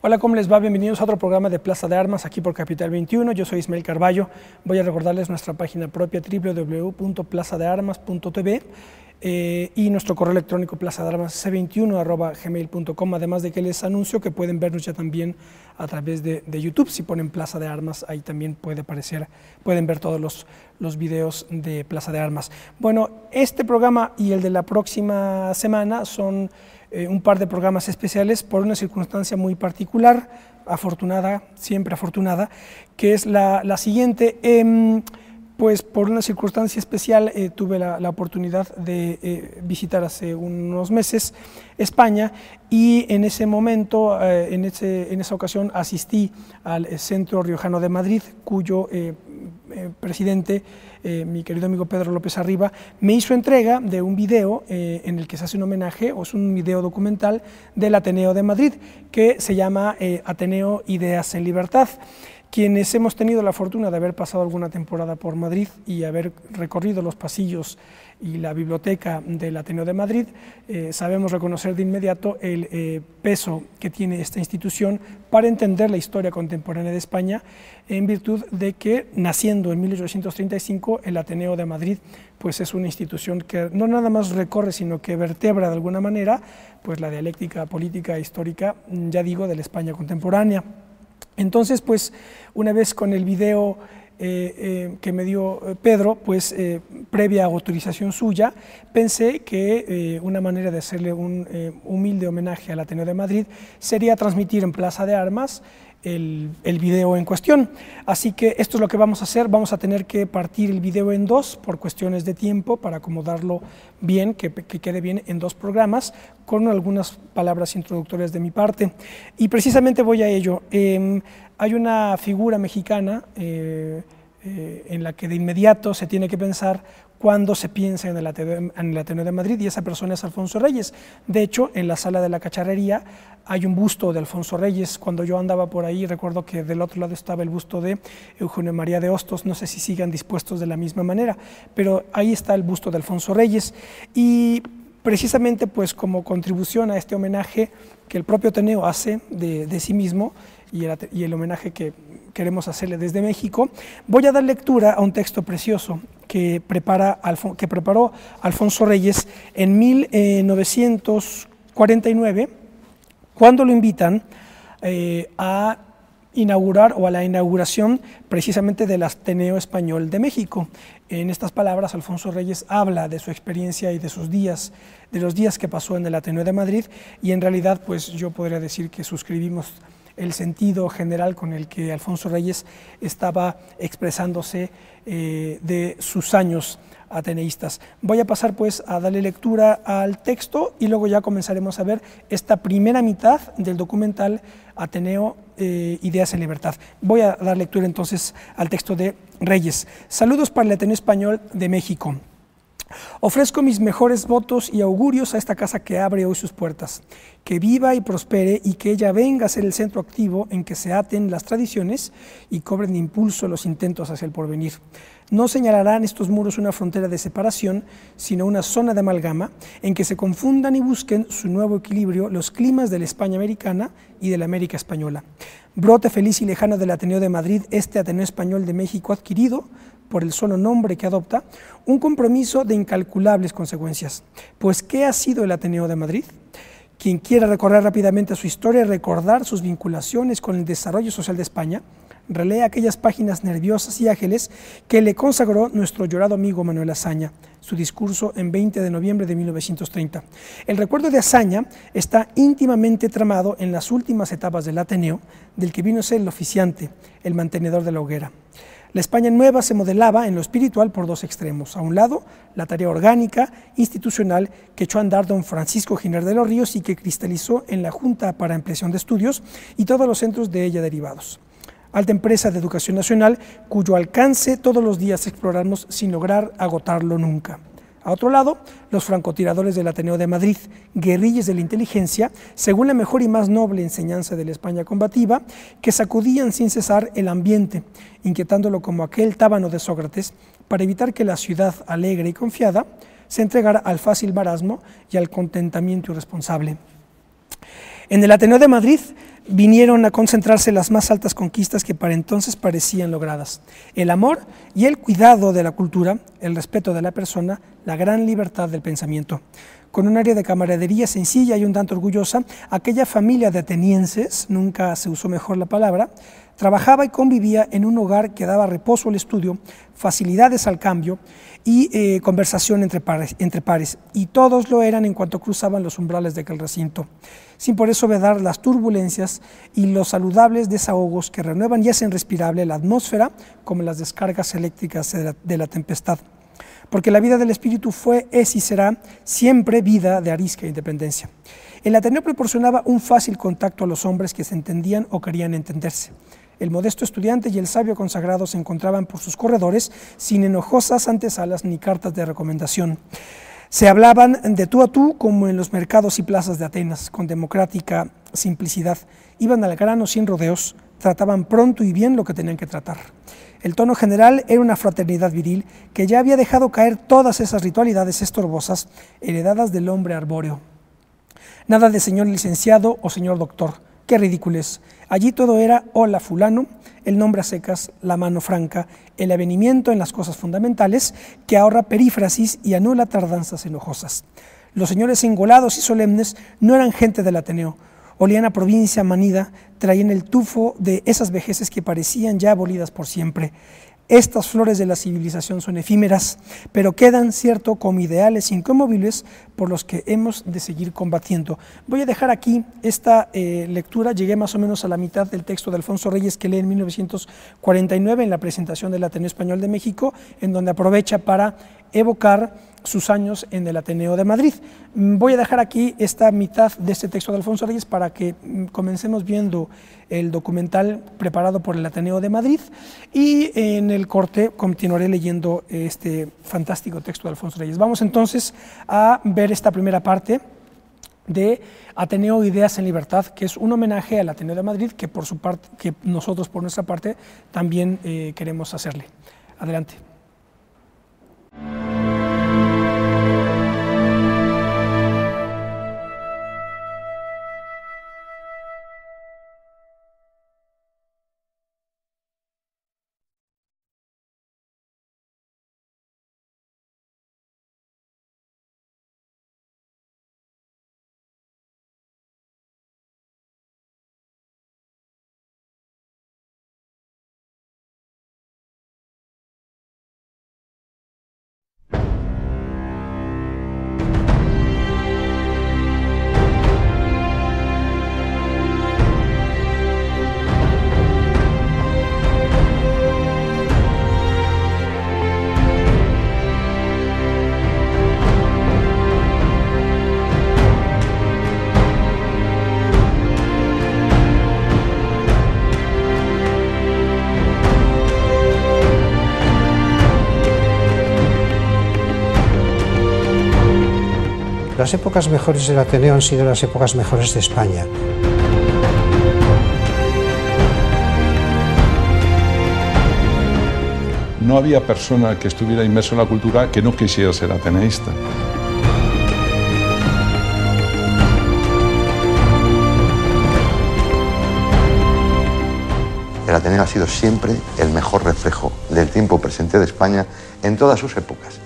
Hola, ¿cómo les va? Bienvenidos a otro programa de Plaza de Armas aquí por Capital 21. Yo soy Ismael Carballo. Voy a recordarles nuestra página propia www.plazadearmas.tv y nuestro correo electrónico plazadearmasc21@gmail.com, además de que les anuncio que pueden vernos ya también a través de YouTube. Si ponen Plaza de Armas, ahí también pueden ver todos los videos de Plaza de Armas. Bueno, este programa y el de la próxima semana son un par de programas especiales por una circunstancia muy particular, afortunada, siempre afortunada, que es la siguiente. Pues por una circunstancia especial tuve la oportunidad de visitar hace unos meses España y en ese momento, en esa ocasión asistí al Centro Riojano de Madrid, cuyo presidente, mi querido amigo Pedro López Arriba, me hizo entrega de un video en el que se hace un homenaje, o es un video documental del Ateneo de Madrid, que se llama Ateneo Ideas en Libertad. Quienes hemos tenido la fortuna de haber pasado alguna temporada por Madrid y haber recorrido los pasillos y la biblioteca del Ateneo de Madrid, sabemos reconocer de inmediato el peso que tiene esta institución para entender la historia contemporánea de España, en virtud de que, naciendo en 1835, el Ateneo de Madrid pues es una institución que no nada más recorre, sino que vertebra de alguna manera pues la dialéctica política e histórica, ya digo, de la España contemporánea. Entonces, pues, una vez con el video que me dio Pedro, pues, previa autorización suya, pensé que una manera de hacerle un humilde homenaje al Ateneo de Madrid sería transmitir en Plaza de Armas el video en cuestión. Así que esto es lo que vamos a hacer. Vamos a tener que partir el video en dos por cuestiones de tiempo, para acomodarlo bien, que quede bien en dos programas, con algunas palabras introductorias de mi parte. Y precisamente voy a ello. Hay una figura mexicana en la que de inmediato se tiene que pensar cuando se piensa en el Ateneo de Madrid, y esa persona es Alfonso Reyes. De hecho, en la sala de la Cacharrería hay un busto de Alfonso Reyes. Cuando yo andaba por ahí, recuerdo que del otro lado estaba el busto de Eugenio María de Hostos. No sé si sigan dispuestos de la misma manera, pero ahí está el busto de Alfonso Reyes. Y precisamente, pues, como contribución a este homenaje que el propio Ateneo hace de sí mismo, y el homenaje que queremos hacerle desde México, voy a dar lectura a un texto precioso que preparó Alfonso Reyes en 1949, cuando lo invitan a inaugurar, o a la inauguración precisamente del Ateneo Español de México. En estas palabras, Alfonso Reyes habla de su experiencia y de sus días, de los días que pasó en el Ateneo de Madrid, y en realidad, pues, yo podría decir que suscribimos el sentido general con el que Alfonso Reyes estaba expresándose de sus años ateneístas. Voy a pasar, pues, a darle lectura al texto y luego ya comenzaremos a ver esta primera mitad del documental Ateneo Ideas en Libertad. Voy a dar lectura entonces al texto de Reyes. Saludos para el Ateneo Español de México. Ofrezco mis mejores votos y augurios a esta casa que abre hoy sus puertas, que viva y prospere, y que ella venga a ser el centro activo en que se aten las tradiciones y cobren impulso los intentos hacia el porvenir. No señalarán estos muros una frontera de separación, sino una zona de amalgama en que se confundan y busquen su nuevo equilibrio los climas de la España americana y de la América española. Brote feliz y lejano del Ateneo de Madrid, este Ateneo Español de México adquirido, por el solo nombre que adopta, un compromiso de incalculables consecuencias. Pues, ¿qué ha sido el Ateneo de Madrid? Quien quiera recorrer rápidamente su historia y recordar sus vinculaciones con el desarrollo social de España, relea aquellas páginas nerviosas y ágiles que le consagró nuestro llorado amigo Manuel Azaña, su discurso en 20 de noviembre de 1930. El recuerdo de Azaña está íntimamente tramado en las últimas etapas del Ateneo, del que vino a ser el oficiante, el mantenedor de la hoguera. La España nueva se modelaba en lo espiritual por dos extremos. A un lado, la tarea orgánica, institucional, que echó a andar don Francisco Giner de los Ríos y que cristalizó en la Junta para Ampliación de Estudios y todos los centros de ella derivados. Alta empresa de educación nacional, cuyo alcance todos los días exploramos sin lograr agotarlo nunca. A otro lado, los francotiradores del Ateneo de Madrid, guerrillas de la inteligencia, según la mejor y más noble enseñanza de la España combativa, que sacudían sin cesar el ambiente, inquietándolo como aquel tábano de Sócrates, para evitar que la ciudad alegre y confiada se entregara al fácil marasmo y al contentamiento irresponsable. En el Ateneo de Madrid vinieron a concentrarse las más altas conquistas que para entonces parecían logradas: el amor y el cuidado de la cultura, el respeto de la persona, la gran libertad del pensamiento. Con un área de camaradería sencilla y un tanto orgullosa, aquella familia de atenienses, nunca se usó mejor la palabra, trabajaba y convivía en un hogar que daba reposo al estudio, facilidades al cambio y conversación entre pares, y todos lo eran en cuanto cruzaban los umbrales de aquel recinto, sin por eso vedar las turbulencias y los saludables desahogos que renuevan y hacen respirable la atmósfera como las descargas eléctricas de la tempestad. Porque la vida del espíritu fue, es y será siempre vida de arisca e independencia. El Ateneo proporcionaba un fácil contacto a los hombres que se entendían o querían entenderse. El modesto estudiante y el sabio consagrado se encontraban por sus corredores sin enojosas antesalas ni cartas de recomendación. Se hablaban de tú a tú como en los mercados y plazas de Atenas, con democrática simplicidad. Iban al grano sin rodeos, trataban pronto y bien lo que tenían que tratar. El tono general era una fraternidad viril que ya había dejado caer todas esas ritualidades estorbosas heredadas del hombre arbóreo. Nada de señor licenciado o señor doctor, qué ridículos. Allí todo era hola fulano, el nombre a secas, la mano franca, el avenimiento en las cosas fundamentales que ahorra perífrasis y anula tardanzas enojosas. Los señores engolados y solemnes no eran gente del Ateneo, olían a provincia manida, traían el tufo de esas vejeces que parecían ya abolidas por siempre. Estas flores de la civilización son efímeras, pero quedan, cierto, como ideales inconmovibles por los que hemos de seguir combatiendo. Voy a dejar aquí esta lectura. Llegué más o menos a la mitad del texto de Alfonso Reyes que lee en 1949 en la presentación del Ateneo Español de México, en donde aprovecha para evocar sus años en el Ateneo de Madrid. Voy a dejar aquí esta mitad de este texto de Alfonso Reyes para que comencemos viendo el documental preparado por el Ateneo de Madrid, y en el corte continuaré leyendo este fantástico texto de Alfonso Reyes. Vamos entonces a ver esta primera parte de Ateneo Ideas en Libertad, que es un homenaje al Ateneo de Madrid que por su parte, que nosotros por nuestra parte también queremos hacerle. Adelante. Las épocas mejores del Ateneo han sido las épocas mejores de España. No había persona que estuviera inmerso en la cultura que no quisiera ser ateneísta. El Ateneo ha sido siempre el mejor reflejo del tiempo presente de España en todas sus épocas.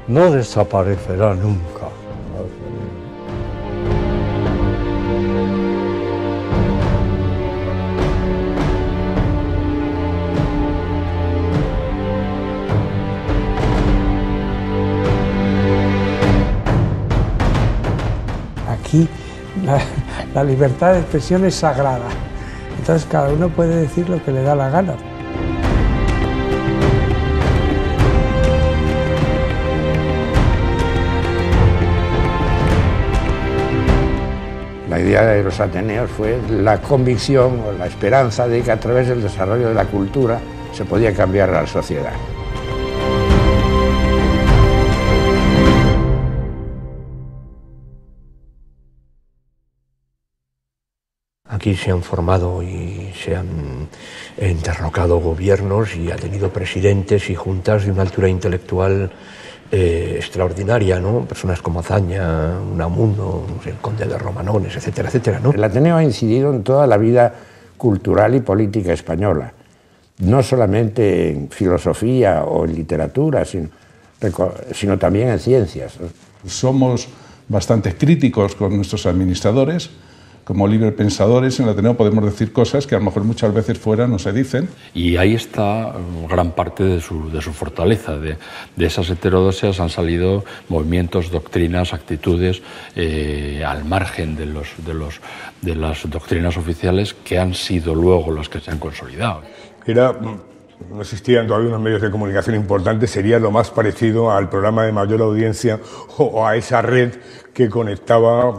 No desaparecerá nunca. Aquí la libertad de expresión es sagrada. Entonces cada uno puede decir lo que le da la gana. La idea de los Ateneos fue la convicción o la esperanza de que a través del desarrollo de la cultura se podía cambiar a la sociedad. aquí se han formado y se han interlocado gobiernos y ha tenido presidentes y juntas de una altura intelectual extraordinaria, ¿no? Personas como Azaña, Unamuno, el conde de Romanones, etcétera, etcétera, ¿no? El Ateneo ha incidido en toda la vida cultural y política española, no solamente en filosofía o en literatura, sino también en ciencias. Somos bastante críticos con nuestros administradores. Como librepensadores en el Ateneo podemos decir cosas que a lo mejor muchas veces fuera no se dicen. Y ahí está gran parte de su fortaleza. De esas heterodoxias han salido movimientos, doctrinas, actitudes al margen de las doctrinas oficiales que han sido luego las que se han consolidado. No existían todavía unos medios de comunicación importantes, sería lo más parecido al programa de mayor audiencia o a esa red que conectaba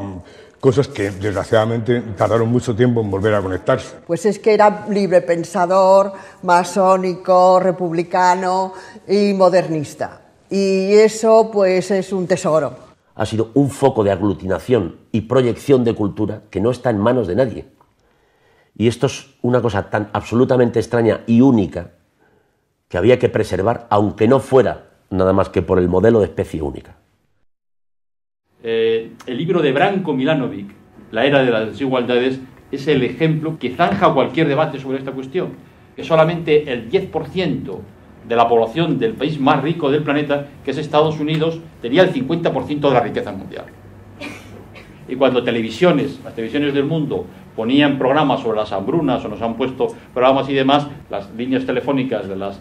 cosas que desgraciadamente tardaron mucho tiempo en volver a conectarse. Pues es que era librepensador, masónico, republicano y modernista. Y eso pues es un tesoro. Ha sido un foco de aglutinación y proyección de cultura que no está en manos de nadie. Y esto es una cosa tan absolutamente extraña y única que había que preservar, aunque no fuera nada más que por el modelo de especie única. El libro de Branko Milanovic, La era de las desigualdades, es el ejemplo que zanja cualquier debate sobre esta cuestión. Que solamente el 10% de la población del país más rico del planeta, que es Estados Unidos, tenía el 50% de la riqueza mundial. Y cuando las televisiones del mundo ponían programas sobre las hambrunas o nos han puesto programas y demás, las líneas telefónicas de las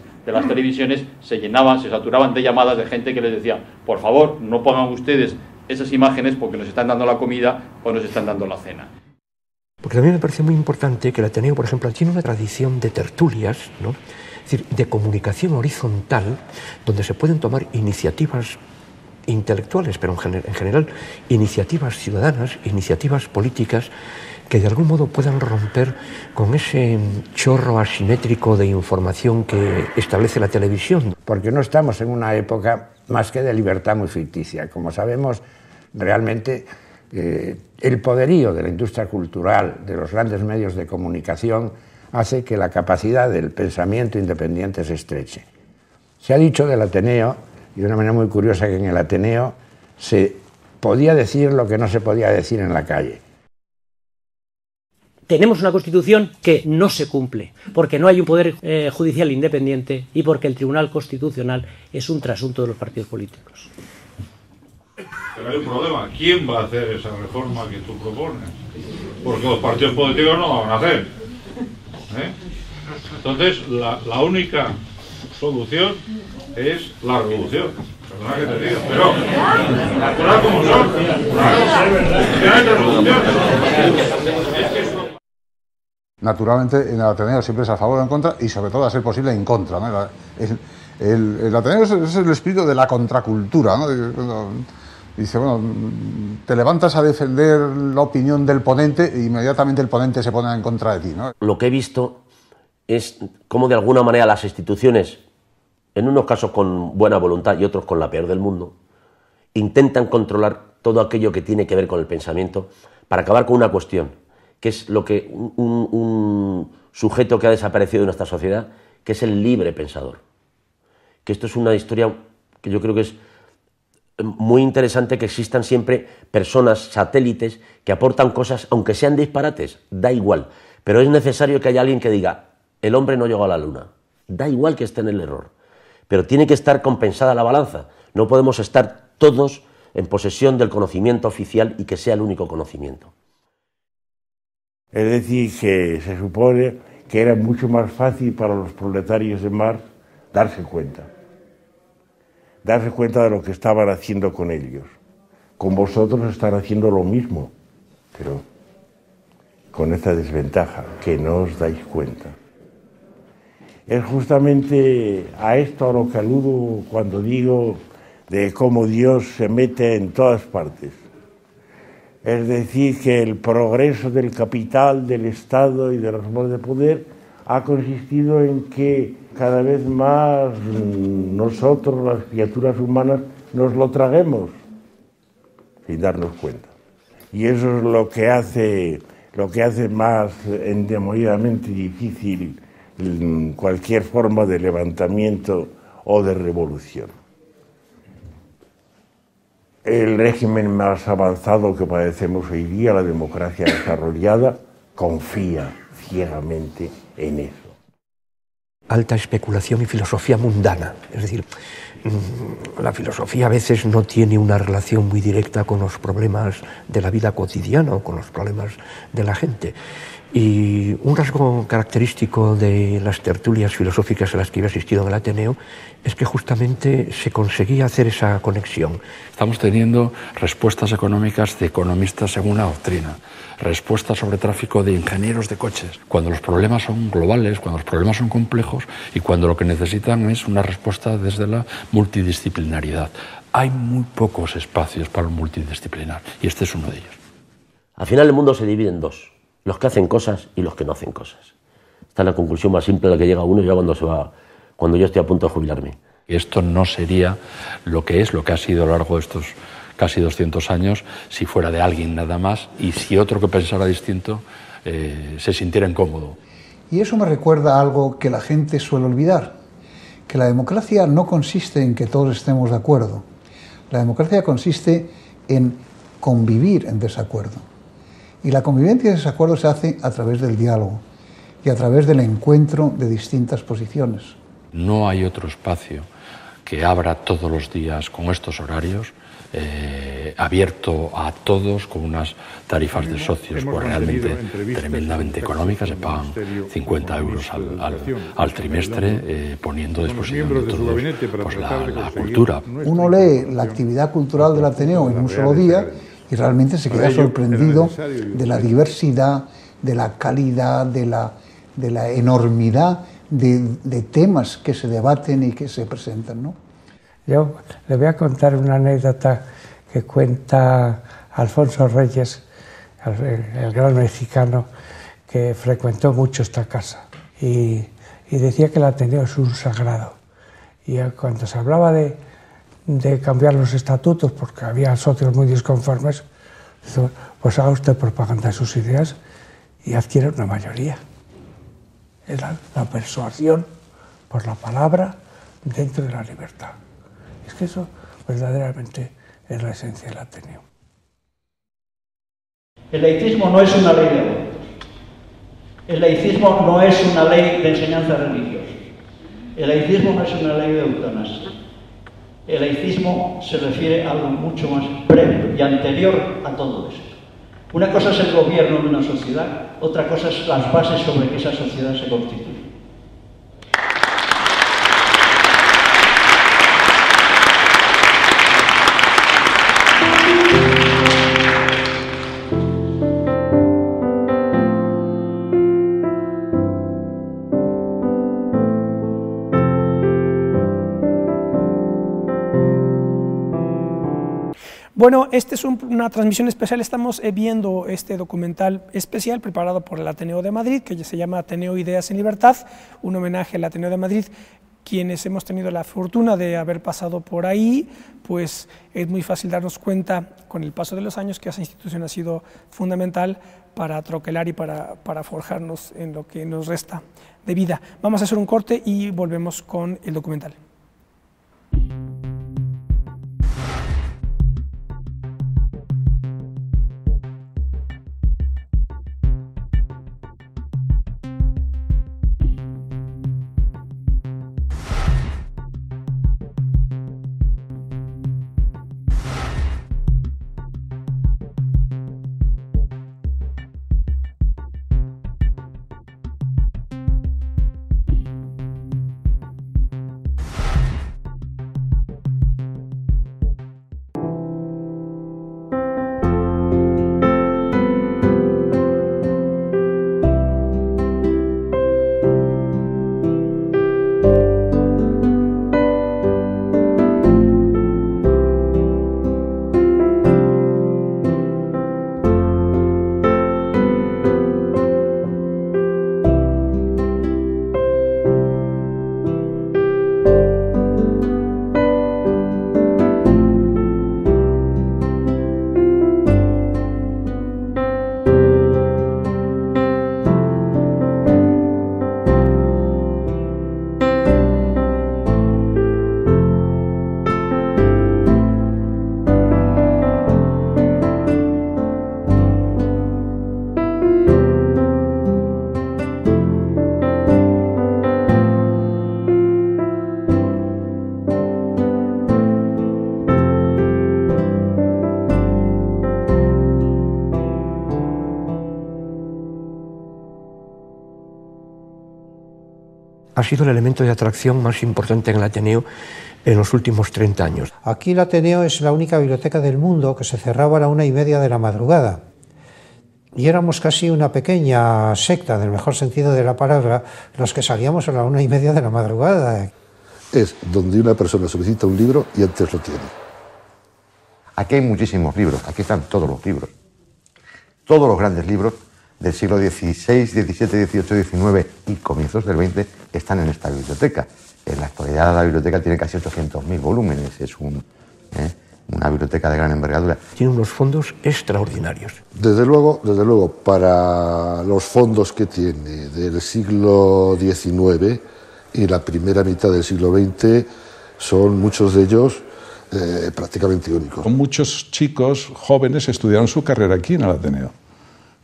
televisiones se llenaban, se saturaban de llamadas de gente que les decía: por favor, no pongan ustedes esas imágenes porque nos están dando la comida o nos están dando la cena. Porque también me parece muy importante que el Ateneo, por ejemplo, tiene una tradición de tertulias, ¿no? Es decir, de comunicación horizontal, donde se pueden tomar iniciativas intelectuales, pero en general iniciativas ciudadanas, iniciativas políticas, que de algún modo puedan romper con ese chorro asimétrico de información que establece la televisión. Porque no estamos en una época más que de libertad muy ficticia. Como sabemos, realmente el poderío de la industria cultural, de los grandes medios de comunicación, hace que la capacidad del pensamiento independiente se estreche. Se ha dicho del Ateneo, y de una manera muy curiosa, que en el Ateneo se podía decir lo que no se podía decir en la calle. Tenemos una Constitución que no se cumple, porque no hay un poder judicial independiente y porque el Tribunal Constitucional es un trasunto de los partidos políticos. Pero hay un problema: ¿quién va a hacer esa reforma que tú propones? Porque los partidos políticos no van a hacer. Entonces, la única solución es la revolución. Perdona que te diga, pero las cosas como son. Naturalmente, en el Ateneo siempre es a favor o en contra, y sobre todo, a ser posible, en contra, ¿no? El Ateneo es el espíritu de la contracultura, ¿no? Dice, bueno, te levantas a defender la opinión del ponente e inmediatamente el ponente se pone en contra de ti, ¿no? Lo que he visto es cómo de alguna manera las instituciones, en unos casos con buena voluntad y otros con la peor del mundo, intentan controlar todo aquello que tiene que ver con el pensamiento para acabar con una cuestión, que es lo que un sujeto que ha desaparecido de nuestra sociedad, que es el libre pensador. Que esto es una historia que yo creo que es muy interesante, que existan siempre personas, satélites, que aportan cosas, aunque sean disparates, da igual. Pero es necesario que haya alguien que diga: el hombre no llegó a la luna. Da igual que esté en el error, pero tiene que estar compensada la balanza. No podemos estar todos en posesión del conocimiento oficial y que sea el único conocimiento. Es decir, que se supone que era mucho más fácil para los proletarios de Marx darse cuenta de lo que estaban haciendo con ellos. Con vosotros están haciendo lo mismo, pero con esta desventaja, que no os dais cuenta. Es justamente a esto a lo que aludo cuando digo de cómo Dios se mete en todas partes. Es decir, que el progreso del capital, del Estado y de los modos de poder ha consistido en que cada vez más nosotros, las criaturas humanas, nos lo traguemos sin darnos cuenta. Y eso es lo que hace lo que hace más endemoniadamente difícil cualquier forma de levantamiento o de revolución. El régimen más avanzado que padecemos hoy día, la democracia desarrollada, confía ciegamente en eso. Alta especulación y filosofía mundana, es decir, la filosofía a veces no tiene una relación muy directa con los problemas de la vida cotidiana o con los problemas de la gente. Y un rasgo característico de las tertulias filosóficas a las que yo he asistido en el Ateneo es que justamente se conseguía hacer esa conexión. Estamos teniendo respuestas económicas de economistas según una doctrina, respuestas sobre tráfico de ingenieros de coches, cuando los problemas son globales, cuando los problemas son complejos y cuando lo que necesitan es una respuesta desde la multidisciplinariedad. Hay muy pocos espacios para el multidisciplinar y este es uno de ellos. Al final el mundo se divide en dos: los que hacen cosas y los que no hacen cosas. Esta es la conclusión más simple a la que llega uno ya cuando yo estoy a punto de jubilarme. Esto no sería lo que ha sido a lo largo de estos casi 200 años si fuera de alguien nada más y si otro que pensara distinto se sintiera incómodo. Y eso me recuerda a algo que la gente suele olvidar, que la democracia no consiste en que todos estemos de acuerdo. La democracia consiste en convivir en desacuerdo. Y la convivencia y desacuerdo se hace a través del diálogo y a través del encuentro de distintas posiciones. No hay otro espacio que abra todos los días con estos horarios, abierto a todos con unas tarifas de socios pues realmente tremendamente económicas. Se pagan 50 euros al trimestre, poniendo a disposición de todos pues, la cultura. Uno lee la actividad cultural del Ateneo en un solo día y realmente se queda sorprendido de la diversidad, de la calidad, de la enormidad de temas que se debaten y que se presentan, ¿no? Yo le voy a contar una anécdota que cuenta Alfonso Reyes, el gran mexicano, que frecuentó mucho esta casa y decía que el Ateneo es un sagrado. Y cuando se hablaba de cambiar los estatutos, porque había socios muy disconformes, dijo, pues haga usted propaganda de sus ideas y adquiere una mayoría. Era la persuasión por la palabra dentro de la libertad. Es que eso verdaderamente es la esencia del Ateneo. El laicismo no es una ley de abortos. El laicismo no es una ley de enseñanza religiosa. El laicismo no es una ley de eutanasia. El laicismo se refiere a algo mucho más previo y anterior a todo esto. Una cosa es el gobierno de una sociedad, otra cosa es las bases sobre que esa sociedad se constituye. Bueno, esta es una transmisión especial, estamos viendo este documental especial preparado por el Ateneo de Madrid, que se llama Ateneo Ideas en Libertad, un homenaje al Ateneo de Madrid. Quienes hemos tenido la fortuna de haber pasado por ahí, pues es muy fácil darnos cuenta con el paso de los años que esa institución ha sido fundamental para troquelar y para forjarnos en lo que nos resta de vida. Vamos a hacer un corte y volvemos con el documental. ha sido el elemento de atracción más importante en el Ateneo en los últimos 30 años. Aquí el Ateneo es la única biblioteca del mundo que se cerraba a la 1:30 de la madrugada. Y éramos casi una pequeña secta, en el mejor sentido de la palabra, los que salíamos a la 1:30 de la madrugada. Es donde una persona solicita un libro y antes lo tiene. Aquí hay muchísimos libros, aquí están todos los libros. Todos los grandes libros del siglo XVI, XVII, XVIII, XIX y comienzos del XX están en esta biblioteca. En la actualidad la biblioteca tiene casi 800.000 volúmenes, es una biblioteca de gran envergadura. Tiene unos fondos extraordinarios. Desde luego, para los fondos que tiene del siglo XIX y la primera mitad del siglo XX, son muchos de ellos prácticamente únicos. Muchos chicos jóvenes estudiaron su carrera aquí en el Ateneo.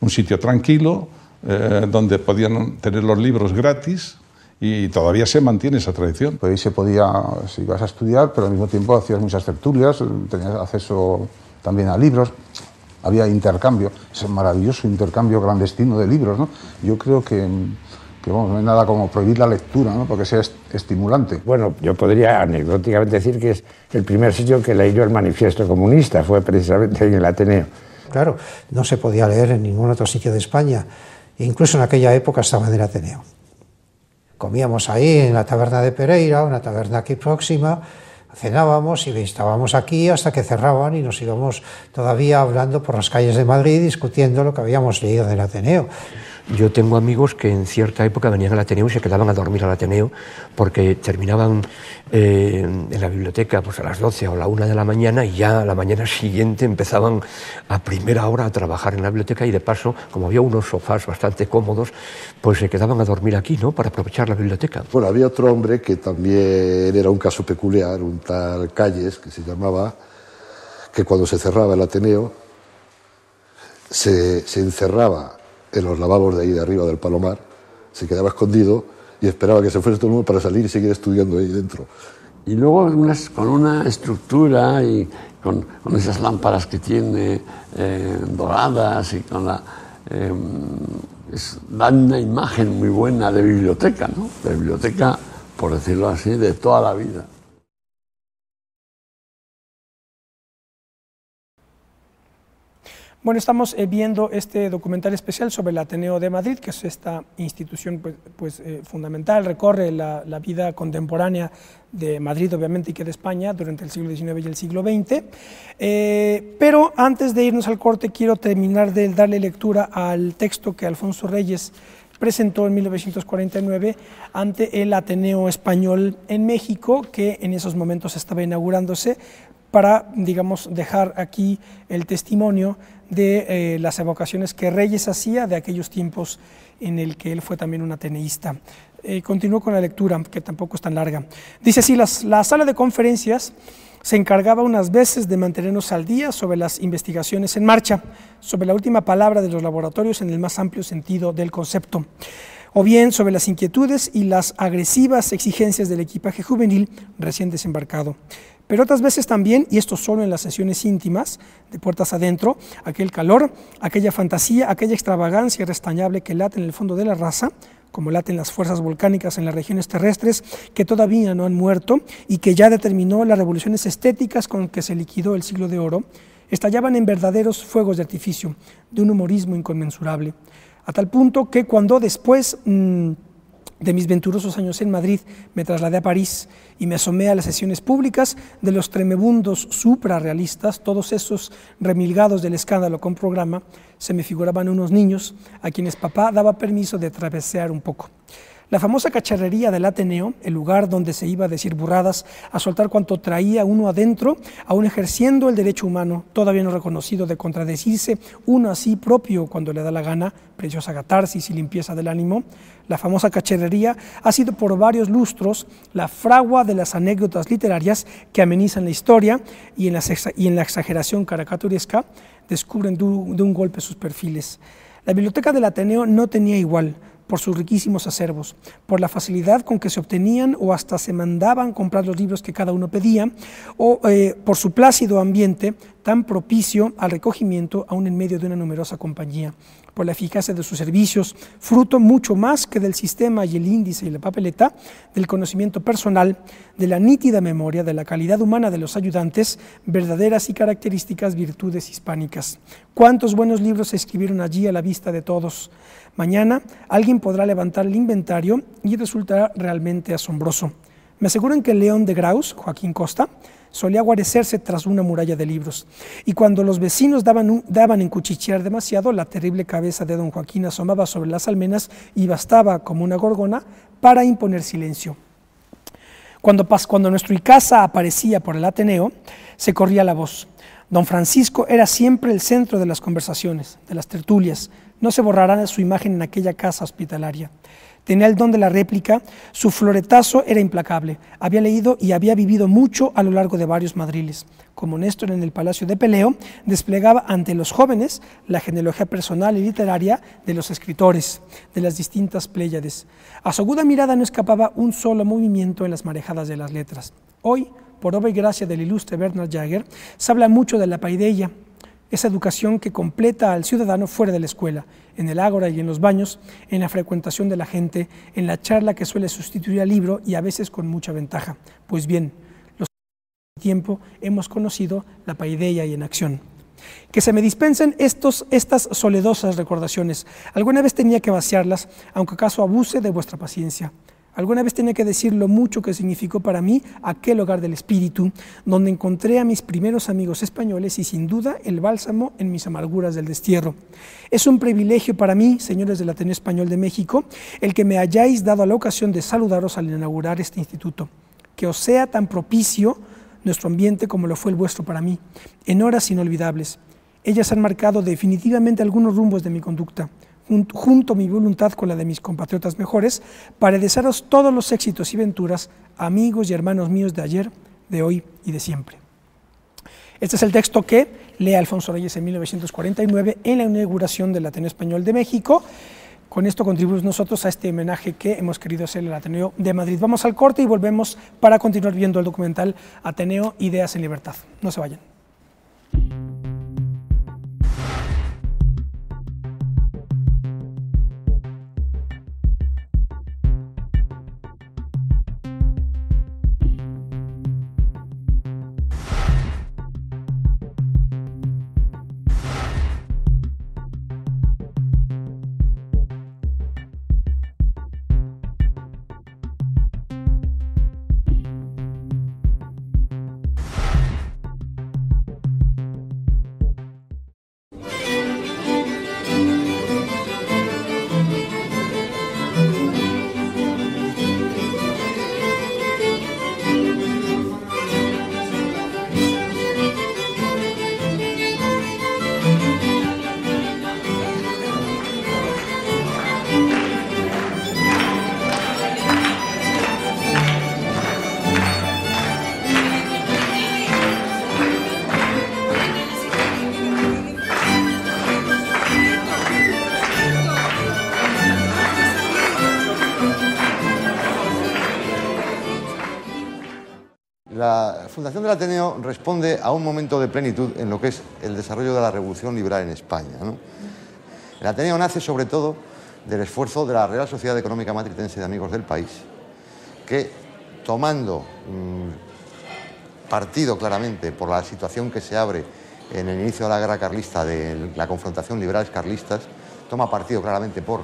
Un sitio tranquilo, donde podían tener los libros gratis, y todavía se mantiene esa tradición. Pues ahí se podía, si ibas a estudiar, pero al mismo tiempo hacías muchas tertulias, tenías acceso también a libros, había intercambio, ese maravilloso intercambio clandestino de libros, ¿no? Yo creo que vamos, no hay nada como prohibir la lectura, ¿no? Porque sea estimulante. Bueno, yo podría anecdóticamente decir que es el primer sitio que leí yo el Manifiesto Comunista, fue precisamente en el Ateneo. Claro, no se podía leer en ningún otro sitio de España, incluso en aquella época estaba en el Ateneo. Comíamos ahí en la taberna de Pereira, una taberna aquí próxima, cenábamos y estábamos aquí hasta que cerraban y nos íbamos todavía hablando por las calles de Madrid discutiendo lo que habíamos leído del Ateneo. Yo tengo amigos que en cierta época venían al Ateneo y se quedaban a dormir al Ateneo porque terminaban en la biblioteca pues a las 12 o la 1 de la mañana y ya a la mañana siguiente empezaban a primera hora a trabajar en la biblioteca y de paso, como había unos sofás bastante cómodos, pues se quedaban a dormir aquí, ¿no?, para aprovechar la biblioteca. Bueno, había otro hombre que también era un caso peculiar, un tal Calles, que se llamaba, que cuando se cerraba el Ateneo se encerraba en los lavabos de ahí de arriba del Palomar, se quedaba escondido y esperaba que se fuese todo el mundo para salir y seguir estudiando ahí dentro. Y luego con una estructura y con esas lámparas que tiene doradas y con dan una imagen muy buena de biblioteca, ¿no? De biblioteca, por decirlo así, de toda la vida. Bueno, estamos viendo este documental especial sobre el Ateneo de Madrid, que es esta institución fundamental, recorre la vida contemporánea de Madrid, obviamente, y que de España durante el siglo XIX y el siglo XX. Pero antes de irnos al corte, quiero terminar de darle lectura al texto que Alfonso Reyes presentó en 1949 ante el Ateneo Español en México, que en esos momentos estaba inaugurándose, para, digamos, dejar aquí el testimonio de las evocaciones que Reyes hacía de aquellos tiempos en el que él fue también un ateneísta. Continúo con la lectura, que tampoco es tan larga. Dice así: la sala de conferencias se encargaba unas veces de mantenernos al día sobre las investigaciones en marcha, sobre la última palabra de los laboratorios en el más amplio sentido del concepto, o bien sobre las inquietudes y las agresivas exigencias del equipaje juvenil recién desembarcado. Pero otras veces también, y esto solo en las sesiones íntimas, de puertas adentro, aquel calor, aquella fantasía, aquella extravagancia restañable que late en el fondo de la raza, como laten las fuerzas volcánicas en las regiones terrestres que todavía no han muerto y que ya determinó las revoluciones estéticas con que se liquidó el siglo de oro, estallaban en verdaderos fuegos de artificio, de un humorismo inconmensurable, a tal punto que cuando después de mis venturosos años en Madrid me trasladé a París y me asomé a las sesiones públicas de los tremebundos suprarrealistas, todos esos remilgados del escándalo con programa, se me figuraban unos niños a quienes papá daba permiso de travesear un poco. La famosa cacharrería del Ateneo, el lugar donde se iba a decir burradas, a soltar cuanto traía uno adentro, aún ejerciendo el derecho humano, todavía no reconocido, de contradecirse uno a sí propio cuando le da la gana, preciosa catarsis y limpieza del ánimo. La famosa cacharrería ha sido por varios lustros la fragua de las anécdotas literarias que amenizan la historia y en la exageración caricaturesca descubren de un golpe sus perfiles. La biblioteca del Ateneo no tenía igual, por sus riquísimos acervos, por la facilidad con que se obtenían o hasta se mandaban comprar los libros que cada uno pedía, o por su plácido ambiente tan propicio al recogimiento aún en medio de una numerosa compañía. por la eficacia de sus servicios, fruto mucho más que del sistema y el índice y la papeleta, del conocimiento personal, de la nítida memoria, de la calidad humana de los ayudantes, verdaderas y características virtudes hispánicas. ¿Cuántos buenos libros se escribieron allí a la vista de todos? Mañana alguien podrá levantar el inventario y resultará realmente asombroso. Me aseguran que el León de Graus, Joaquín Costa, solía guarecerse tras una muralla de libros, y cuando los vecinos daban en cuchichear demasiado, la terrible cabeza de don Joaquín asomaba sobre las almenas y bastaba, como una gorgona, para imponer silencio. Cuando nuestro Icaza aparecía por el Ateneo, se corría la voz. Don Francisco era siempre el centro de las conversaciones, de las tertulias. No se borrará su imagen en aquella casa hospitalaria. Tenía el don de la réplica, su floretazo era implacable. Había leído y había vivido mucho a lo largo de varios madriles. Como Néstor en el Palacio de Peleo, desplegaba ante los jóvenes la genealogía personal y literaria de los escritores, de las distintas pléyades. A su aguda mirada no escapaba un solo movimiento en las marejadas de las letras. Hoy, por obra y gracia del ilustre Bernard Jagger, se habla mucho de la paideia, esa educación que completa al ciudadano fuera de la escuela, en el ágora y en los baños, en la frecuentación de la gente, en la charla que suele sustituir al libro y a veces con mucha ventaja. Pues bien, los tiempo hemos conocido la paideia y en acción. Que se me dispensen estas soledosas recordaciones. Alguna vez tenía que vaciarlas, aunque acaso abuse de vuestra paciencia. Alguna vez tenía que decir lo mucho que significó para mí aquel hogar del espíritu, donde encontré a mis primeros amigos españoles y sin duda el bálsamo en mis amarguras del destierro. Es un privilegio para mí, señores del Ateneo Español de México, el que me hayáis dado la ocasión de saludaros al inaugurar este instituto. Que os sea tan propicio nuestro ambiente como lo fue el vuestro para mí, en horas inolvidables. Ellas han marcado definitivamente algunos rumbos de mi conducta. Junto mi voluntad con la de mis compatriotas mejores, para desearos todos los éxitos y venturas, amigos y hermanos míos de ayer, de hoy y de siempre. Este es el texto que lee Alfonso Reyes en 1949 en la inauguración del Ateneo Español de México. Con esto contribuimos nosotros a este homenaje que hemos querido hacer al Ateneo de Madrid. Vamos al corte y volvemos para continuar viendo el documental Ateneo, Ideas en Libertad. No se vayan. La Fundación del Ateneo responde a un momento de plenitud en lo que es el desarrollo de la revolución liberal en España, ¿no? El Ateneo nace sobre todo del esfuerzo de la Real Sociedad Económica Matritense de Amigos del País, que tomando partido claramente por la situación que se abre en el inicio de la guerra carlista, de la confrontación liberales-carlistas, toma partido claramente por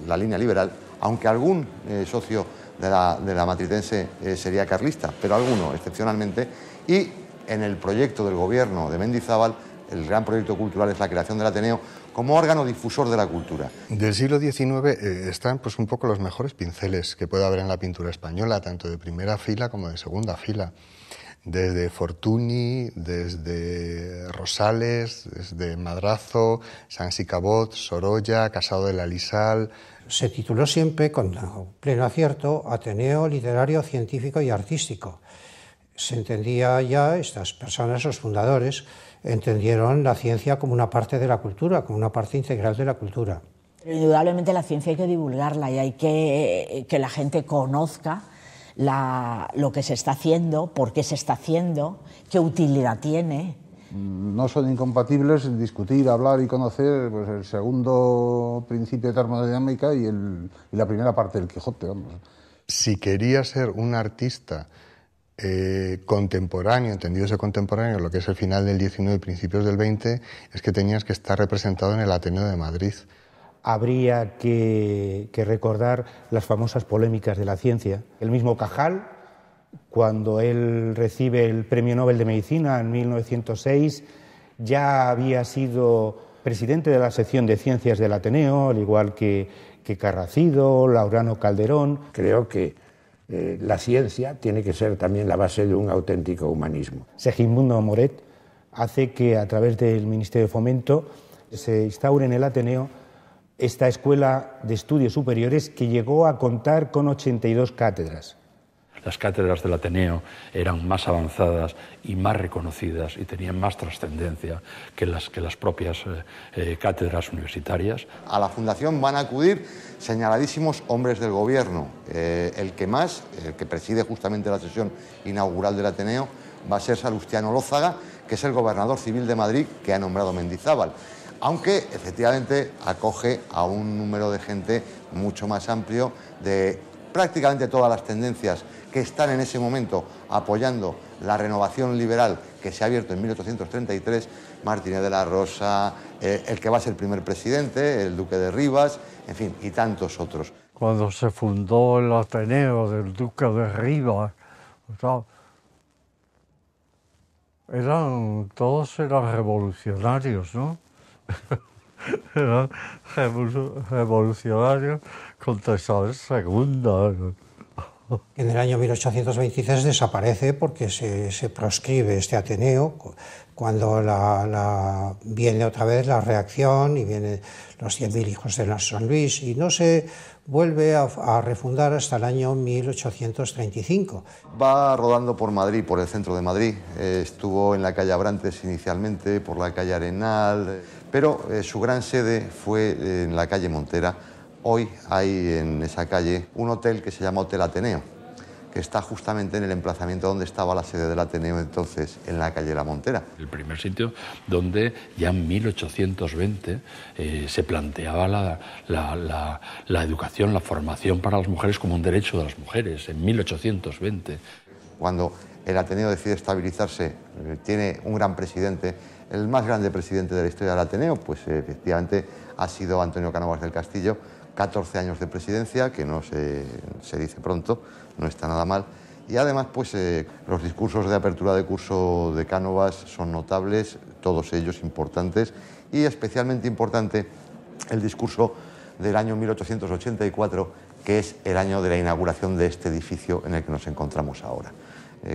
la línea liberal, aunque algún socio de la matritense sería carlista, pero alguno excepcionalmente, y en el proyecto del gobierno de Mendizábal, el gran proyecto cultural es la creación del Ateneo como órgano difusor de la cultura. Del siglo XIX están pues un poco los mejores pinceles que puede haber en la pintura española, tanto de primera fila como de segunda fila. Desde Fortuny, desde Rosales, desde Madrazo, Sansi Cabot, Sorolla, Casado de la Lisal. Se tituló siempre, con pleno acierto, Ateneo Literario, Científico y Artístico. Se entendía ya, estas personas, los fundadores, entendieron la ciencia como una parte de la cultura, como una parte integral de la cultura. Pero indudablemente la ciencia hay que divulgarla y hay que la gente conozca lo que se está haciendo, por qué se está haciendo, qué utilidad tiene. no son incompatibles discutir, hablar y conocer pues, el segundo principio de termodinámica y la primera parte del Quijote. Vamos. Si quería ser un artista contemporáneo, entendido ese contemporáneo, lo que es el final del 19 y principios del 20, es que tenías que estar representado en el Ateneo de Madrid. Habría que recordar las famosas polémicas de la ciencia. El mismo Cajal, cuando él recibe el Premio Nobel de Medicina en 1906, ya había sido presidente de la sección de ciencias del Ateneo, al igual que Carracido, Laurano Calderón. Creo que la ciencia tiene que ser también la base de un auténtico humanismo. Segismundo Moret hace que a través del Ministerio de Fomento se instaure en el Ateneo esta escuela de estudios superiores que llegó a contar con 82 cátedras. Las cátedras del Ateneo eran más avanzadas y más reconocidas y tenían más trascendencia que las propias cátedras universitarias. A la fundación van a acudir señaladísimos hombres del gobierno. El que preside justamente la sesión inaugural del Ateneo, va a ser Salustiano Lózaga, que es el gobernador civil de Madrid que ha nombrado Mendizábal. Aunque efectivamente acoge a un número de gente mucho más amplio de prácticamente todas las tendencias que están en ese momento apoyando la renovación liberal que se ha abierto en 1833, Martínez de la Rosa, el que va a ser primer presidente, el duque de Rivas, en fin, y tantos otros. Cuando se fundó el Ateneo del duque de Rivas, todos eran revolucionarios, ¿no? Eran revolucionarios contra Isabel II. En el año 1826 desaparece porque se proscribe este Ateneo, cuando viene otra vez la reacción y vienen los 100.000 hijos de San Luis, y no se vuelve a refundar hasta el año 1835. Va rodando por Madrid, por el centro de Madrid. Estuvo en la calle Abrantes inicialmente, por la calle Arenal, pero su gran sede fue en la calle Montera. Hoy hay en esa calle un hotel que se llama Hotel Ateneo, que está justamente en el emplazamiento donde estaba la sede del Ateneo entonces, en la calle La Montera. El primer sitio donde ya en 1820 se planteaba la educación, la formación para las mujeres como un derecho de las mujeres, en 1820. Cuando el Ateneo decide estabilizarse, tiene un gran presidente, el más grande presidente de la historia del Ateneo, pues efectivamente ha sido Antonio Cánovas del Castillo. 14 años de presidencia, que no se dice pronto, no está nada mal. Y además, pues los discursos de apertura de curso de Cánovas son notables, todos ellos importantes, y especialmente importante el discurso del año 1884, que es el año de la inauguración de este edificio en el que nos encontramos ahora.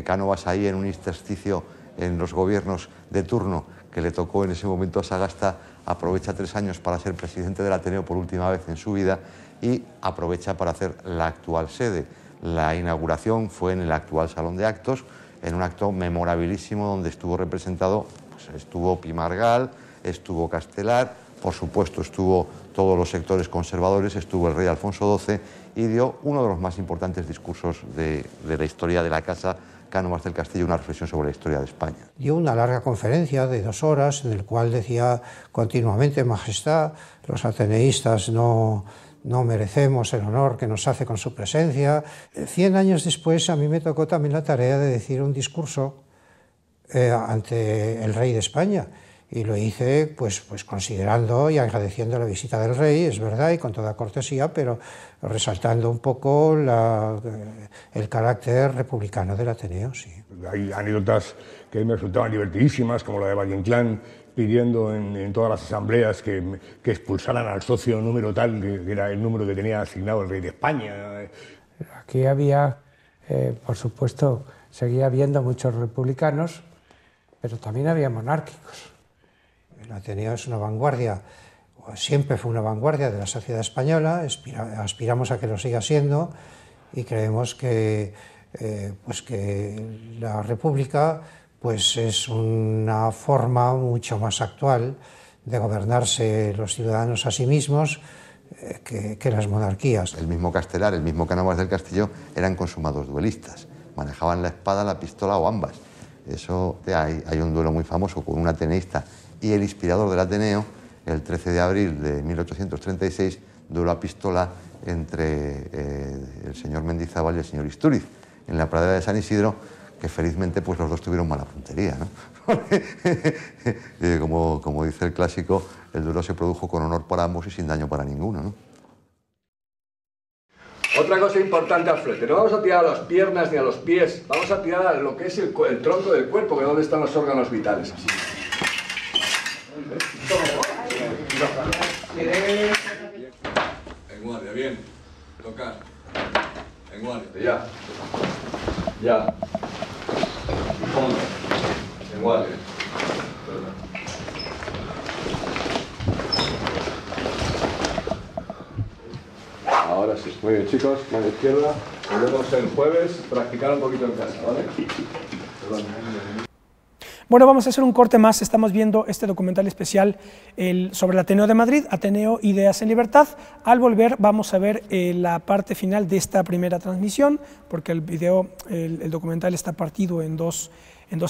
Cánovas, ahí en un intersticio en los gobiernos de turno que le tocó en ese momento a Sagasta, aprovecha 3 años para ser presidente del Ateneo por última vez en su vida y aprovecha para hacer la actual sede. La inauguración fue en el actual Salón de Actos, en un acto memorabilísimo donde estuvo representado, pues estuvo Pimargal, estuvo Castelar, por supuesto estuvo todos los sectores conservadores, estuvo el rey Alfonso XII y dio uno de los más importantes discursos de la historia de la casa, Cánovas del Castillo, una reflexión sobre la historia de España. Dio una larga conferencia de 2 horas en el cual decía continuamente: Majestad, los ateneístas no merecemos el honor que nos hace con su presencia. 100 años después a mí me tocó también la tarea de decir un discurso ante el rey de España, y lo hice pues considerando y agradeciendo la visita del rey, es verdad, y con toda cortesía, pero resaltando un poco el carácter republicano del Ateneo. Sí. Hay anécdotas que me resultaban divertidísimas, como la de Valle Inclán pidiendo en todas las asambleas que expulsaran al socio número tal, que era el número que tenía asignado el rey de España. Aquí había, por supuesto, seguía habiendo muchos republicanos, pero también había monárquicos. El Ateneo es una vanguardia, siempre fue una vanguardia de la sociedad española, aspiramos a que lo siga siendo, y creemos que la República pues es una forma mucho más actual de gobernarse los ciudadanos a sí mismos que las monarquías. El mismo Castelar, el mismo Cánovas del Castillo eran consumados duelistas, manejaban la espada, la pistola o ambas. Eso, hay un duelo muy famoso con un ateneísta y el inspirador del Ateneo, el 13 de abril de 1836, duelo a pistola entre el señor Mendizábal y el señor Istúriz, en la pradera de San Isidro, que felizmente pues los dos tuvieron mala puntería, ¿no? Como dice el clásico, el duelo se produjo con honor para ambos y sin daño para ninguno, ¿no? Otra cosa importante al flete, no vamos a tirar a las piernas ni a los pies, vamos a tirar a lo que es el tronco del cuerpo, que es donde están los órganos vitales. Así. En guardia, bien. Tocar. En guardia, ya. Ya. Fondo. En guardia. Ahora sí. Muy bien, chicos. Mano izquierda. Nos vemos el jueves. Practicar un poquito en casa, ¿vale? Perdón. Bueno, vamos a hacer un corte más. Estamos viendo este documental especial sobre el Ateneo de Madrid, Ateneo Ideas en Libertad. Al volver vamos a ver la parte final de esta primera transmisión, porque el documental está partido en dos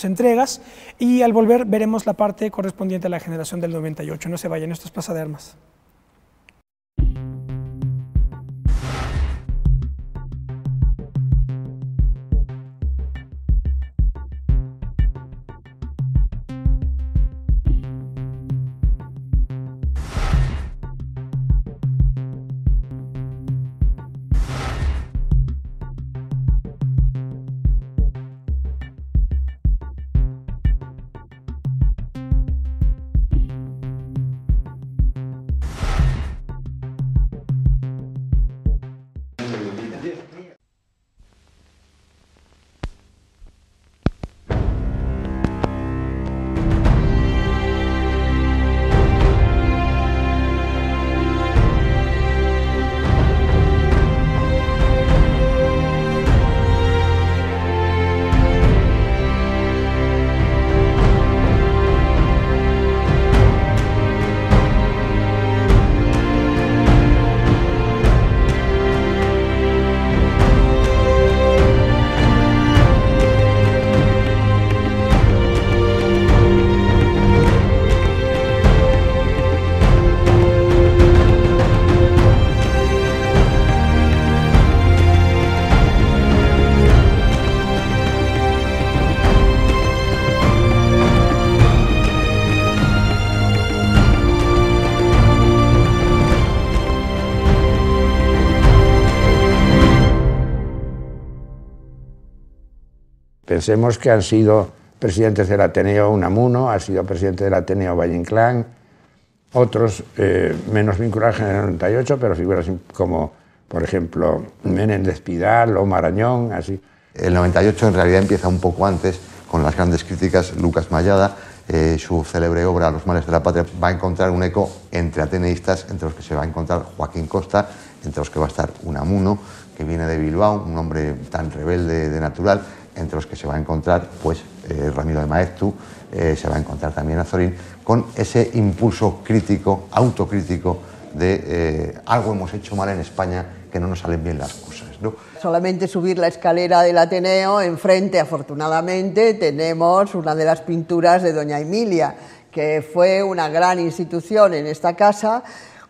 entregas, y al volver veremos la parte correspondiente a la generación del 98. No se vayan, esto es Plaza de Armas. Pensemos que han sido presidentes del Ateneo Unamuno, ha sido presidente del Ateneo Valle Inclán, otros menos vinculados en el 98, pero figuras como, por ejemplo, Menéndez Pidal o Marañón, así. El 98 en realidad empieza un poco antes, con las grandes críticas. Lucas Mayada, su célebre obra Los males de la patria, va a encontrar un eco entre ateneístas, entre los que se va a encontrar Joaquín Costa, entre los que va a estar Unamuno, que viene de Bilbao, un hombre tan rebelde de natural, entre los que se va a encontrar pues, Ramiro de Maeztu, se va a encontrar también Azorín, con ese impulso crítico, autocrítico de algo hemos hecho mal en España, que no nos salen bien las cosas, ¿no? Solamente subir la escalera del Ateneo, enfrente, afortunadamente, tenemos una de las pinturas de doña Emilia, que fue una gran institución en esta casa,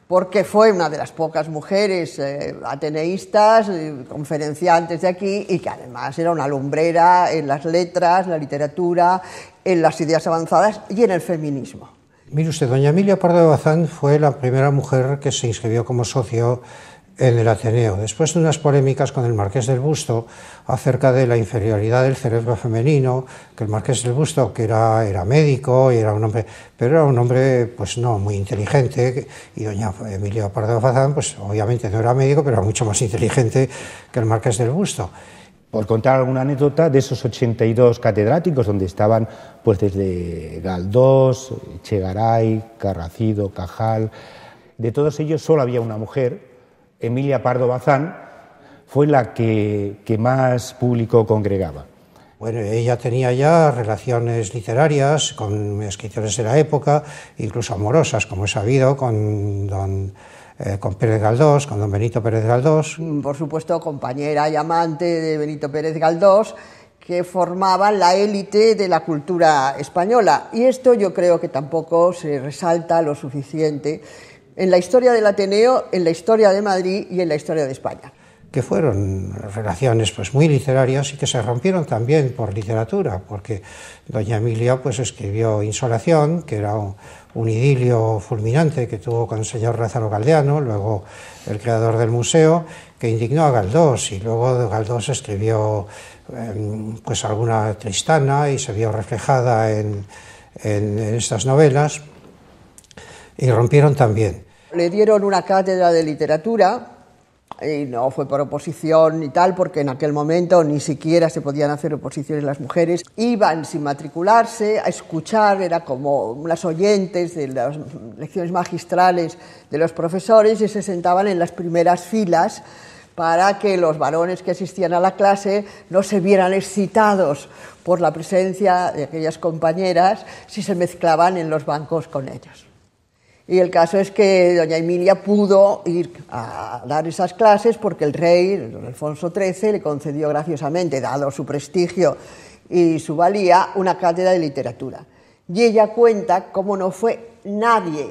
porque fue una de las pocas mujeres ateneístas, conferenciantes de aquí, y que además era una lumbrera en las letras, la literatura, en las ideas avanzadas y en el feminismo. Mire usted, doña Emilia Pardo de Bazán fue la primera mujer que se inscribió como socio en el Ateneo, después de unas polémicas con el Marqués del Busto acerca de la inferioridad del cerebro femenino, que el Marqués del Busto, que era médico y era un hombre, pero era un hombre pues no muy inteligente, y doña Emilia Pardo de Bazán pues obviamente no era médico, pero era mucho más inteligente que el Marqués del Busto. Por contar alguna anécdota, de esos 82 catedráticos, donde estaban pues desde Galdós, Chegaray, Carracido, Cajal, de todos ellos solo había una mujer, Emilia Pardo Bazán, fue la que más público congregaba. Bueno, ella tenía ya relaciones literarias con escritores de la época, incluso amorosas, como he sabido, con Pérez Galdós, con don Benito Pérez Galdós. Por supuesto, compañera y amante de Benito Pérez Galdós, que formaban la élite de la cultura española. Y esto yo creo que tampoco se resalta lo suficiente en la historia del Ateneo, en la historia de Madrid y en la historia de España. Que fueron relaciones pues muy literarias y que se rompieron también por literatura, porque doña Emilia pues escribió Insolación, que era un idilio fulminante que tuvo con el señor Lázaro Galdeano, luego el creador del museo, que indignó a Galdós, y luego Galdós escribió pues alguna Tristana y se vio reflejada en estas novelas, y rompieron también. Le dieron una cátedra de literatura, y no fue por oposición ni tal, porque en aquel momento ni siquiera se podían hacer oposiciones las mujeres. Iban sin matricularse a escuchar, era como unas oyentes de las lecciones magistrales de los profesores, y se sentaban en las primeras filas para que los varones que asistían a la clase no se vieran excitados por la presencia de aquellas compañeras si se mezclaban en los bancos con ellos. Y el caso es que doña Emilia pudo ir a dar esas clases porque el rey, don Alfonso XIII, le concedió graciosamente, dado su prestigio y su valía, una cátedra de literatura. Y ella cuenta cómo no fue nadie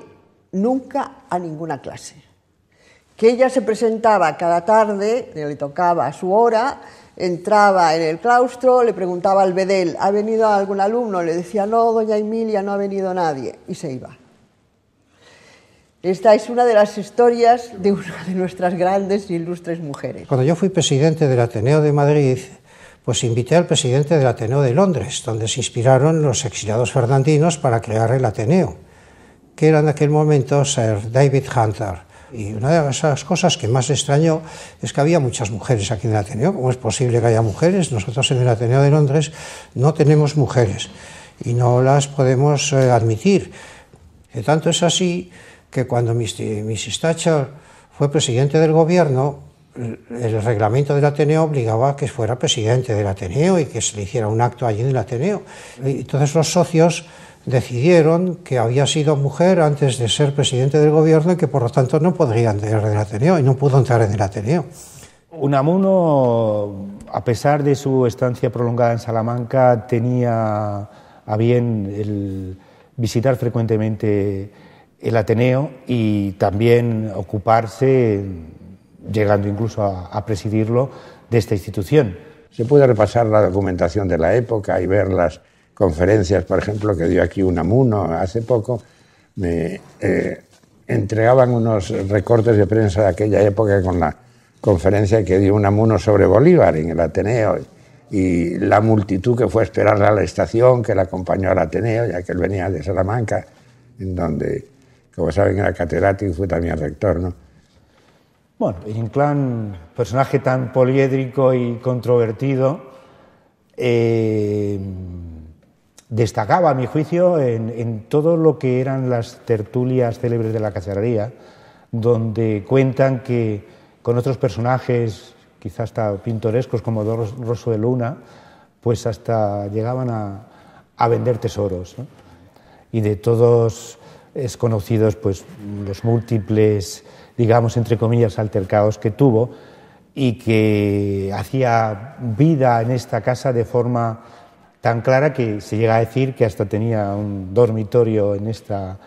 nunca a ninguna clase. Que ella se presentaba cada tarde, le tocaba su hora, entraba en el claustro, le preguntaba al bedel, ¿ha venido algún alumno? Le decía, no, doña Emilia, no ha venido nadie, y se iba. Esta es una de las historias de una de nuestras grandes e ilustres mujeres. Cuando yo fui presidente del Ateneo de Madrid, pues invité al presidente del Ateneo de Londres, donde se inspiraron los exiliados fernandinos para crear el Ateneo, que era en aquel momento Sir David Hunter. Y una de esas cosas que más extrañó es que había muchas mujeres aquí en el Ateneo. ¿Cómo es posible que haya mujeres? Nosotros en el Ateneo de Londres no tenemos mujeres y no las podemos admitir. Y tanto es así que cuando Mrs. Thatcher fue presidente del gobierno, el reglamento del Ateneo obligaba a que fuera presidente del Ateneo y que se le hiciera un acto allí en el Ateneo. Y entonces los socios decidieron que había sido mujer antes de ser presidente del gobierno y que por lo tanto no podría entrar en el Ateneo, y no pudo entrar en el Ateneo. Unamuno, a pesar de su estancia prolongada en Salamanca, tenía a bien el visitar frecuentemente el Ateneo y también ocuparse, llegando incluso a presidirlo, de esta institución. Se puede repasar la documentación de la época y ver las conferencias, por ejemplo, que dio aquí Unamuno hace poco. Me entregaban unos recortes de prensa de aquella época con la conferencia que dio Unamuno sobre Bolívar en el Ateneo y la multitud que fue a esperarle a la estación, que la acompañó al Ateneo, ya que él venía de Salamanca, en donde, como saben, era catedrático y fue también rector, ¿no? Bueno, Valle-Inclán, personaje tan poliédrico y controvertido, destacaba, a mi juicio, en todo lo que eran las tertulias célebres de la cacerería, donde cuentan que con otros personajes, quizás hasta pintorescos como Rosso de Luna, pues hasta llegaban a vender tesoros, ¿no? Y de todos es conocidos pues los múltiples, digamos, entre comillas, altercados que tuvo y que hacía vida en esta casa de forma tan clara que se llega a decir que hasta tenía un dormitorio en esta,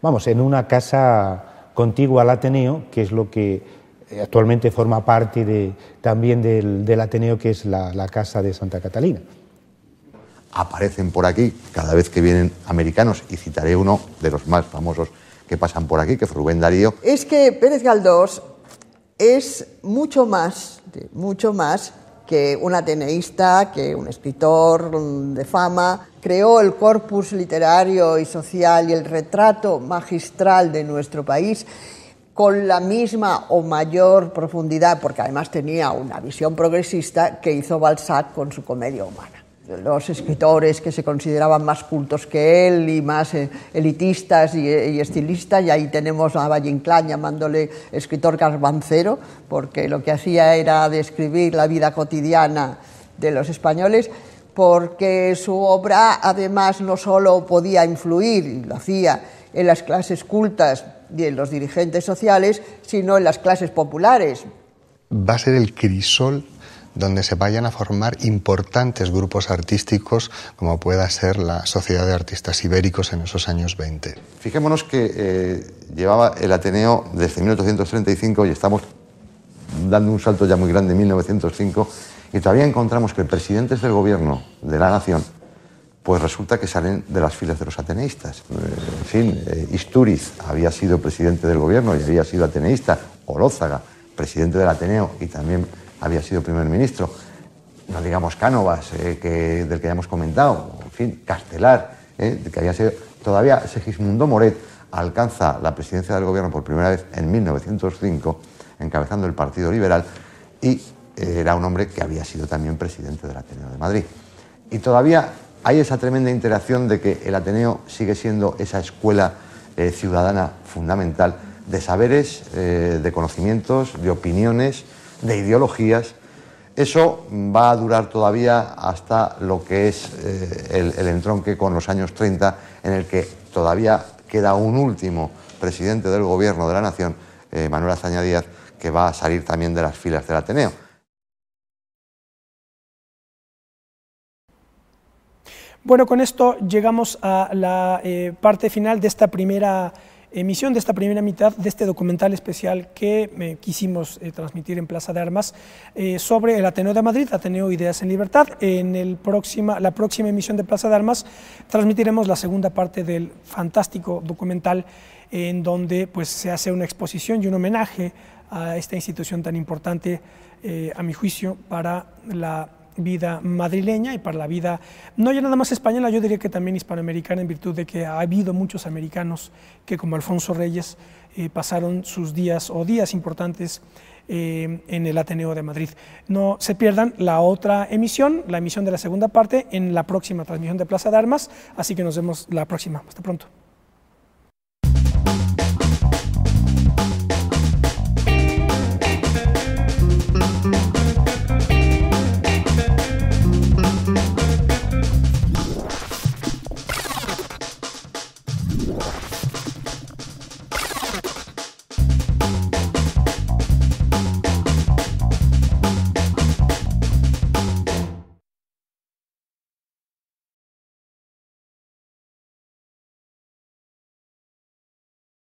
vamos, en una casa contigua al Ateneo, que es lo que actualmente forma parte también del Ateneo, que es la Casa de Santa Catalina. Aparecen por aquí cada vez que vienen americanos, y citaré uno de los más famosos que pasan por aquí, que es Rubén Darío. Es que Pérez Galdós es mucho más que un ateneísta, que un escritor de fama. Creó el corpus literario y social y el retrato magistral de nuestro país con la misma o mayor profundidad, porque además tenía una visión progresista, que hizo Balzac con su Comedia Humana. Los escritores que se consideraban más cultos que él y más elitistas y estilistas, y ahí tenemos a Valle-Inclán llamándole escritor garbancero, porque lo que hacía era describir la vida cotidiana de los españoles, porque su obra además no solo podía influir, y lo hacía, en las clases cultas y en los dirigentes sociales, sino en las clases populares. Va a ser el crisol donde se vayan a formar importantes grupos artísticos como pueda ser la Sociedad de Artistas Ibéricos en esos años 20. Fijémonos que llevaba el Ateneo desde 1835 y estamos dando un salto ya muy grande en 1905 y todavía encontramos que presidentes del gobierno de la nación pues resulta que salen de las filas de los ateneístas. En fin, Istúriz había sido presidente del gobierno y había sido ateneísta, Olózaga, presidente del Ateneo y también había sido primer ministro. No digamos Cánovas, del que ya hemos comentado, en fin, Castelar, que había sido... Todavía Segismundo Moret alcanza la presidencia del gobierno por primera vez en 1905, encabezando el Partido Liberal, y era un hombre que había sido también presidente del Ateneo de Madrid. Y todavía hay esa tremenda interacción de que el Ateneo sigue siendo esa escuela ciudadana fundamental de saberes, de conocimientos, de opiniones, de ideologías. Eso va a durar todavía hasta lo que es el entronque con los años 30, en el que todavía queda un último presidente del gobierno de la nación, Manuel Azaña Díaz, que va a salir también de las filas del Ateneo. Bueno, con esto llegamos a la parte final de esta primera emisión, de esta primera mitad de este documental especial que quisimos transmitir en Plaza de Armas sobre el Ateneo de Madrid, Ateneo Ideas en Libertad. En la próxima emisión de Plaza de Armas transmitiremos la segunda parte del fantástico documental en donde pues, se hace una exposición y un homenaje a esta institución tan importante, a mi juicio, para la vida madrileña y para la vida, no ya nada más española, yo diría que también hispanoamericana, en virtud de que ha habido muchos americanos que, como Alfonso Reyes, pasaron sus días o días importantes en el Ateneo de Madrid. No se pierdan la otra emisión, la emisión de la segunda parte, en la próxima transmisión de Plaza de Armas, así que nos vemos la próxima. Hasta pronto. Wow.